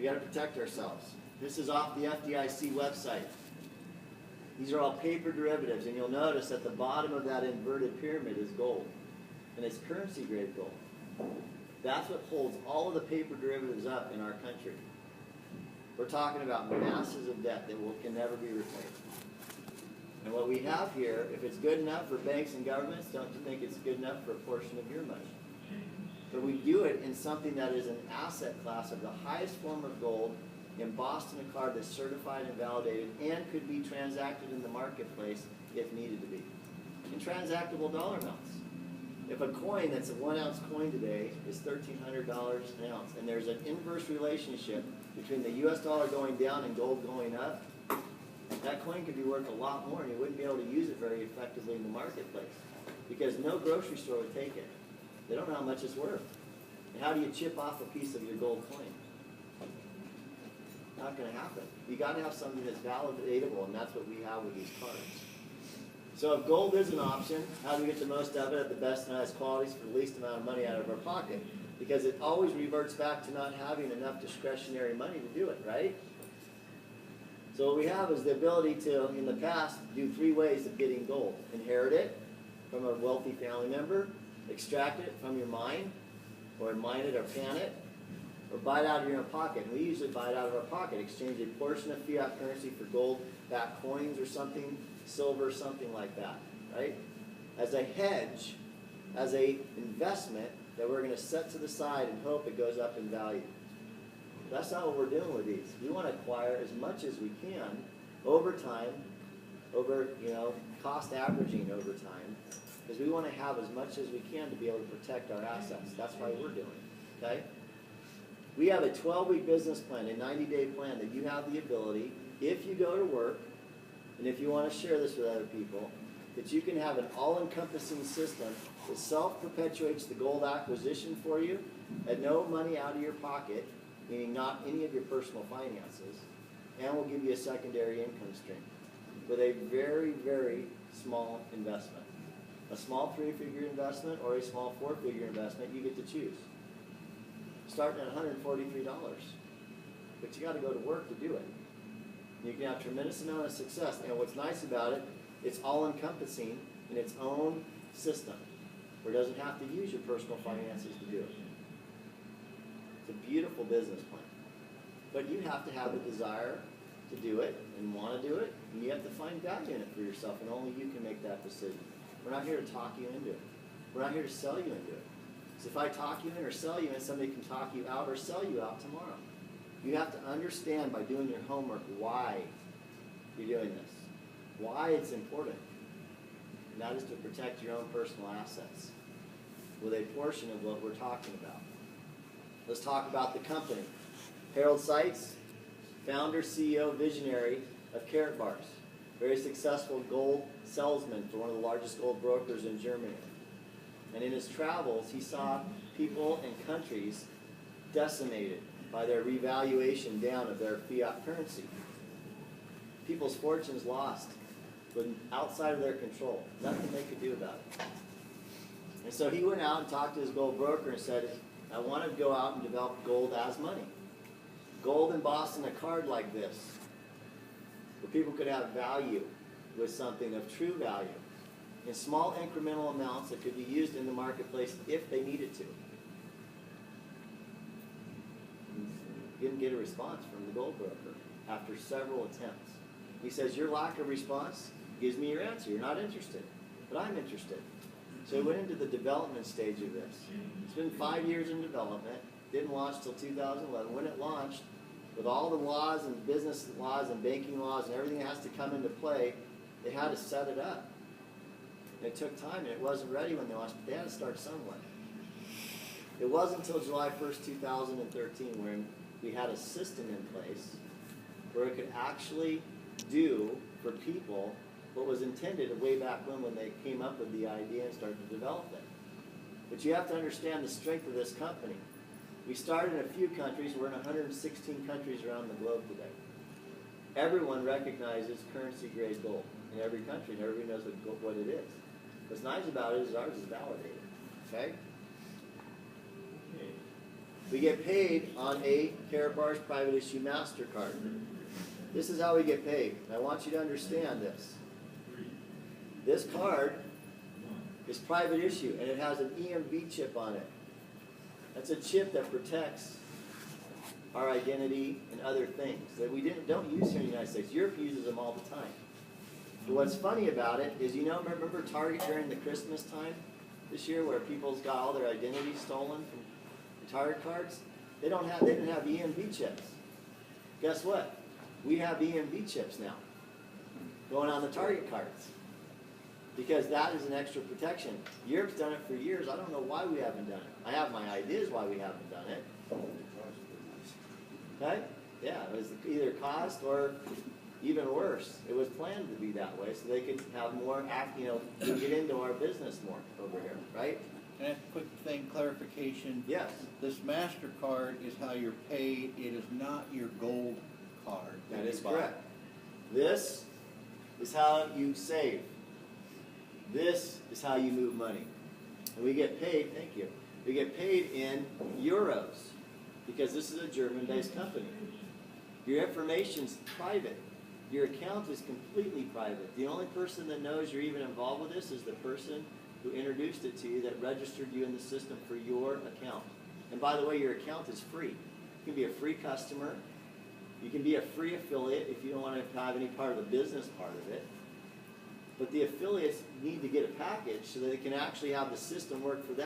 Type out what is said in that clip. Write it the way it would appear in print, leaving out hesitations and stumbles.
got to protect ourselves. This is off the FDIC website. These are all paper derivatives, and you'll notice at the bottom of that inverted pyramid is gold, and it's currency grade gold. That's what holds all of the paper derivatives up in our country. We're talking about masses of debt that can never be repaid. And what we have here, if it's good enough for banks and governments, don't you think it's good enough for a portion of your money? But we do it in something that is an asset class of the highest form of gold, embossed in a card that's certified and validated and could be transacted in the marketplace if needed to be. In transactable dollar amounts. If a coin that's a 1 ounce coin today is $1,300 an ounce, and there's an inverse relationship between the US dollar going down and gold going up, that coin could be worth a lot more and you wouldn't be able to use it very effectively in the marketplace because no grocery store would take it. They don't know how much it's worth. And how do you chip off a piece of your gold coin? Not going to happen. You got to have something that's validatable, and that's what we have with these cards. So if gold is an option, how do we get the most of it at the best and highest qualities for the least amount of money out of our pocket? Because it always reverts back to not having enough discretionary money to do it, right? So what we have is the ability to, in the past, do 3 ways of getting gold. Inherit it from a wealthy family member, extract it from your mine, or mine it or pan it, or buy it out of your own pocket. And we usually buy it out of our pocket, exchange a portion of fiat currency for gold-backed coins or something, silver, something like that, right? As a hedge, as a investment that we're going to set to the side and hope it goes up in value. That's not what we're doing with these. We want to acquire as much as we can over time, over, cost averaging over time, because we want to have as much as we can to be able to protect our assets. That's why we're doing it, okay? We have a 12-week business plan, a 90-day plan that you have the ability, if you go to work, and if you want to share this with other people, that you can have an all-encompassing system that self-perpetuates the gold acquisition for you at no money out of your pocket, meaning not any of your personal finances, and will give you a secondary income stream with a very, very small investment. A small 3-figure investment or a small 4-figure investment, you get to choose. Starting at $143. But you got to go to work to do it. You can have a tremendous amount of success. And what's nice about it, it's all-encompassing in its own system, where it doesn't have to use your personal finances to do it. It's a beautiful business plan. But you have to have the desire to do it and want to do it, and you have to find value in it for yourself, and only you can make that decision. We're not here to talk you into it. We're not here to sell you into it. So if I talk you in or sell you in, somebody can talk you out or sell you out tomorrow. You have to understand by doing your homework why you're doing this, why it's important. And that is to protect your own personal assets with a portion of what we're talking about. Let's talk about the company. Harold Seitz, founder, CEO, visionary of KaratBars. Very successful gold salesman for one of the largest gold brokers in Germany. And in his travels, he saw people and countries decimated by their revaluation down of their fiat currency. People's fortunes lost, but outside of their control. Nothing they could do about it. And so he went out and talked to his gold broker and said, I want to go out and develop gold as money. Gold embossed in a card like this, where people could have value with something of true value in small incremental amounts that could be used in the marketplace if they needed to. He didn't get a response from the gold broker after several attempts. He says, your lack of response gives me your answer. You're not interested, but I'm interested. So he went into the development stage of this. It's been 5 years in development. Didn't launch till 2011. When it launched, with all the laws and business laws and banking laws and everything that has to come into play, they had to set it up. And it took time, and it wasn't ready when they launched, but they had to start somewhere. It wasn't until July 1st, 2013 when we had a system in place where it could actually do for people what was intended way back when they came up with the idea and started to develop it. But you have to understand the strength of this company. We started in a few countries. We're in 116 countries around the globe today. Everyone recognizes currency-grade gold in every country, and everybody knows what it is. What's nice about it is ours is validated. Okay? We get paid on a KaratBars private issue MasterCard. This is how we get paid. And I want you to understand this. This card is private issue, and it has an EMV chip on it. That's a chip that protects our identity and other things that we don't use here in the United States. Europe uses them all the time. But what's funny about it is, remember Target during the Christmas time this year, where people's got all their identities stolen from the Target cards? They didn't have EMV chips. Guess what? We have EMV chips now going on the Target cards, because that is an extra protection. Europe's done it for years. I don't know why we haven't done it. I have my ideas why we haven't done it. Okay? Yeah, it was either cost or even worse. It was planned to be that way so they could have more, get into our business more over here, right? And a quick thing, clarification. Yes. This MasterCard is how you're paid. It is not your gold card. That is correct. This is how you save. This is how you move money. And we get paid, thank you, we get paid in euros, because this is a German-based company. Your information's private. Your account is completely private. The only person that knows you're even involved with this is the person who introduced it to you, that registered you in the system for your account. And by the way, your account is free. You can be a free customer. You can be a free affiliate if you don't want to have any part of the business part of it. But the affiliates need to get a package so that they can actually have the system work for them.